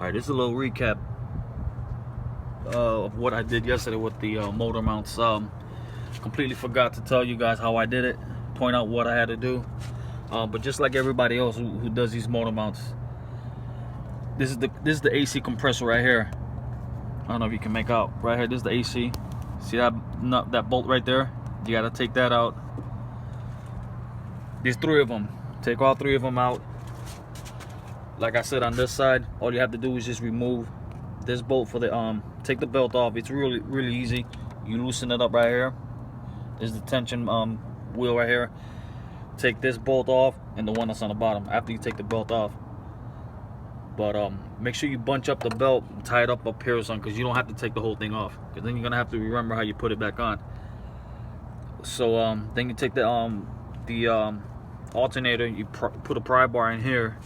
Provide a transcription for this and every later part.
Alright, this is a little recap of what I did yesterday with the motor mounts. Completely forgot to tell you guys how I did it, point out what I had to do. But just like everybody else who does these motor mounts, this is the AC compressor right here. I don't know if you can make out right here. This is the AC. See that bolt right there? You gotta take that out. There's 3 of them. Take all 3 of them out. Like I said, on this side, all you have to do is just remove this bolt for the take the belt off. It's really easy. You loosen it up right here. There's the tension wheel right here. Take this bolt off and the one that's on the bottom after you take the belt off. But make sure you bunch up the belt and tie it up here or something, because you don't have to take the whole thing off, because then you're gonna have to remember how you put it back on. So then you take the alternator, you put a pry bar in here,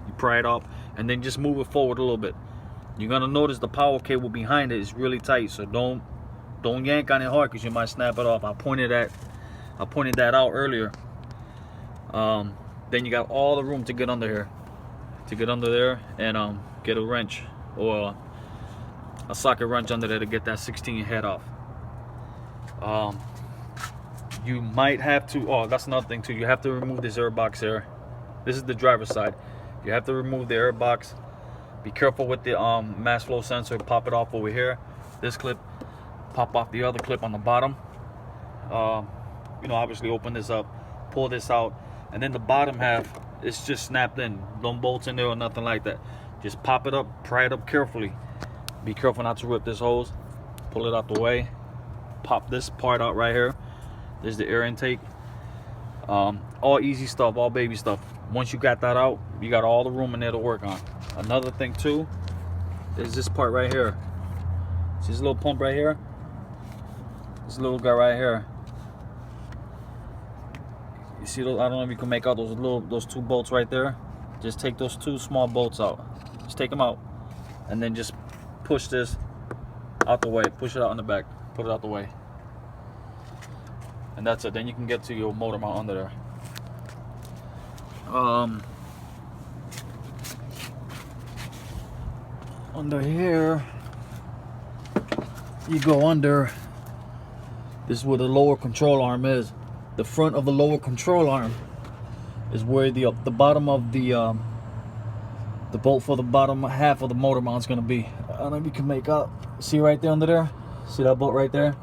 you pry it up, and then just move it forward a little bit. You're gonna notice the power cable behind it is really tight, so don't yank on it hard, because you might snap it off. I pointed that out earlier. Then you got all the room to get under here, and get a wrench or a socket wrench under there to get that 16 head off. You might have to, oh, that's another thing too, you have to remove this air box here. This is the driver's side. You have to remove the air box. Be careful with the mass flow sensor. Pop it off over here, this clip, pop off the other clip on the bottom. You know, obviously open this up, pull this out, and then the bottom half, it's just snapped in. Don't bolts in there or nothing like that. Just pop it up, pry it up carefully. Be careful not to rip this hose. Pull it out the way. Pop this part out right here. There's the air intake. All easy stuff, all baby stuff. Once you got that out, you got all the room in there to work on. Another thing too is this part right here. See this little pump right here? This little guy right here. You see those? I don't know if you can make out those 2 bolts right there. Just take those 2 small bolts out. Just take them out, and then just push this out the way. Push it out in the back. Put it out the way. And that's it. Then you can get to your motor mount under there. Under here, you go under. This is where the lower control arm is. The front of the lower control arm is where the bottom of the bolt for the bottom half of the motor mount is going to be. I don't know if you can make out. See right there under there? See that bolt right there?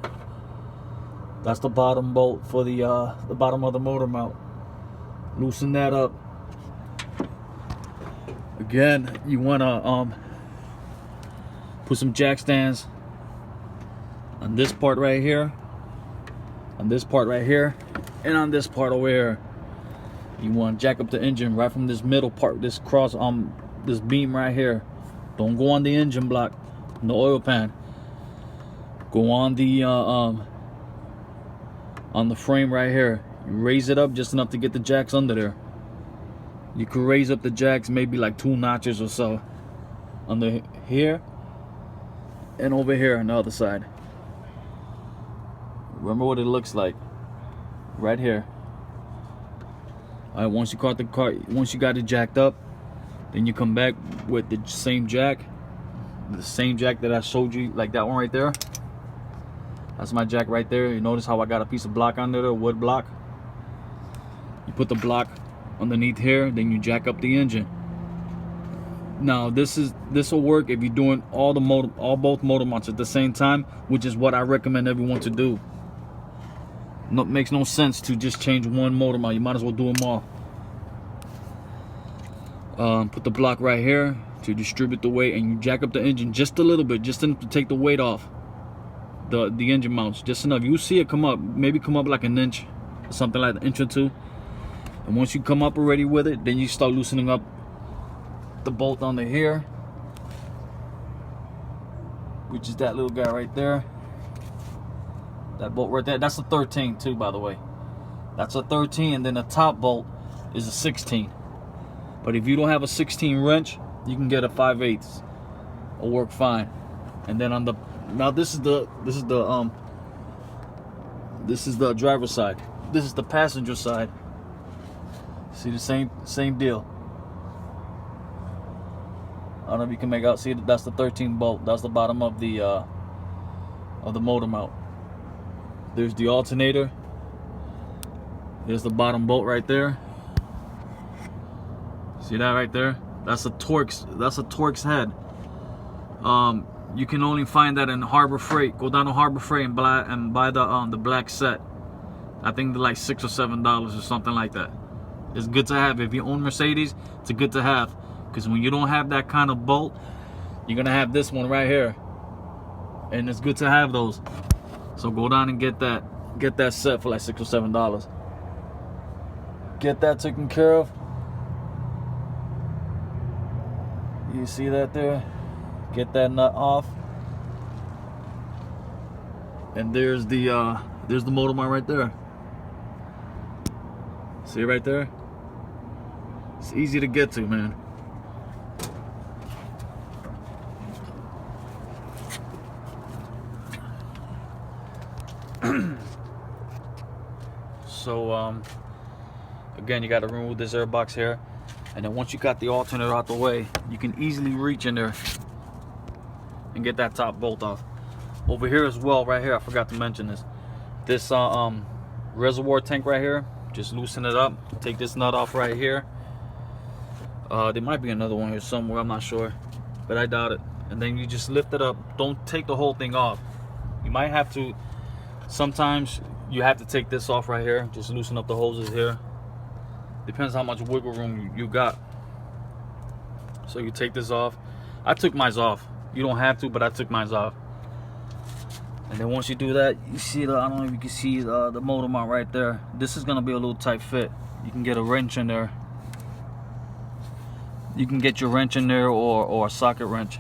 That's the bottom bolt for the bottom of the motor mount. Loosen that up. Again, you wanna put some jack stands on this part right here, on this part right here, and on this part over here. You want to jack up the engine right from this middle part, this cross this beam right here. Don't go on the engine block, the oil pan. Go on the frame right here. You raise it up just enough to get the jacks under there. You could raise up the jacks maybe like 2 notches or so under here and over here on the other side. Remember what it looks like right here. All right, once you got it jacked up, then you come back with the same jack that I showed you, like that one right there. That's my jack right there. You notice how I got a piece of block under there, wood block. You put the block underneath here, then you jack up the engine. Now this will work if you're doing both motor mounts at the same time, which is what I recommend everyone to do. No, makes no sense to just change one motor mount. You might as well do them all. Put the block right here to distribute the weight, and you jack up the engine just a little bit, just enough to take the weight off the engine mounts, just enough. You see it come up, maybe come up like an inch or something, like an inch or 2. And once you come up already with it, then you start loosening up the bolt under here, which is that little guy right there. That bolt right there, that's a 13 too, by the way. That's a 13, and then the top bolt is a 16. But if you don't have a 16 wrench, you can get a 5/8. It'll work fine. And then on the, now this is the driver's side. This is the passenger side. See the same deal. I don't know if you can make out. See, that's the 13 bolt. That's the bottom of the motor mount. There's the alternator. There's the bottom bolt right there. See that right there? That's a Torx head. You can only find that in Harbor Freight. Go down to Harbor Freight and buy the black set. I think they're like $6 or $7 or something like that. It's good to have. If you own Mercedes, it's a good to have. Because when you don't have that kind of bolt, you're gonna have this one right here. And it's good to have those. So go down and get that set for like $6 or $7. Get that taken care of. You see that there? Get that nut off. And there's the motor mount right there. See it right there? It's easy to get to, man. So again, you got to remove this air box here, and then once you got the alternator out the way, you can easily reach in there and get that top bolt off. Over here as well, right here, I forgot to mention this reservoir tank right here, just loosen it up. Take this nut off right here. There might be another one here somewhere, I'm not sure, but I doubt it. And then you just lift it up. Don't take the whole thing off. You might have to, sometimes you have to take this off right here. Just loosen up the hoses here. Depends how much wiggle room you got. So you take this off. I took mine off. You don't have to, but I took mine off. And then once you do that, you see I don't know if you can see the motor mount right there. This is gonna be a little tight fit. You can get a wrench in there. You can get your wrench in there, or a socket wrench,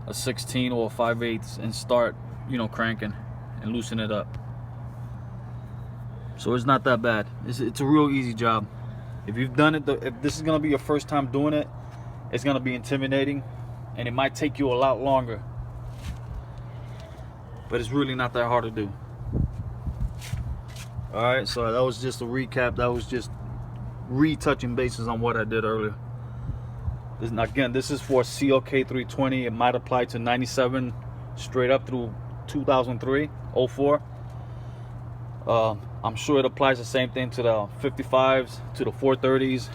a 16 or a 5/8, and start, cranking and loosen it up. So it's not that bad. It's a real easy job. If you've done it, if this is gonna be your first time doing it, it's gonna be intimidating, and it might take you a lot longer. But it's really not that hard to do. All right, so that was just a recap. That was just retouching bases on what I did earlier. Again, this is for Clk320. It might apply to 97 straight up through 2003, 04. I'm sure it applies the same thing to the 55s, to the 430s,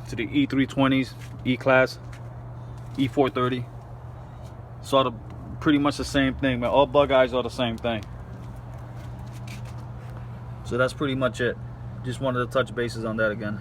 to the E320s, E-Class, E430. Sort of pretty much the same thing, man. All bug eyes are the same thing. So that's pretty much it. Just wanted to touch bases on that again.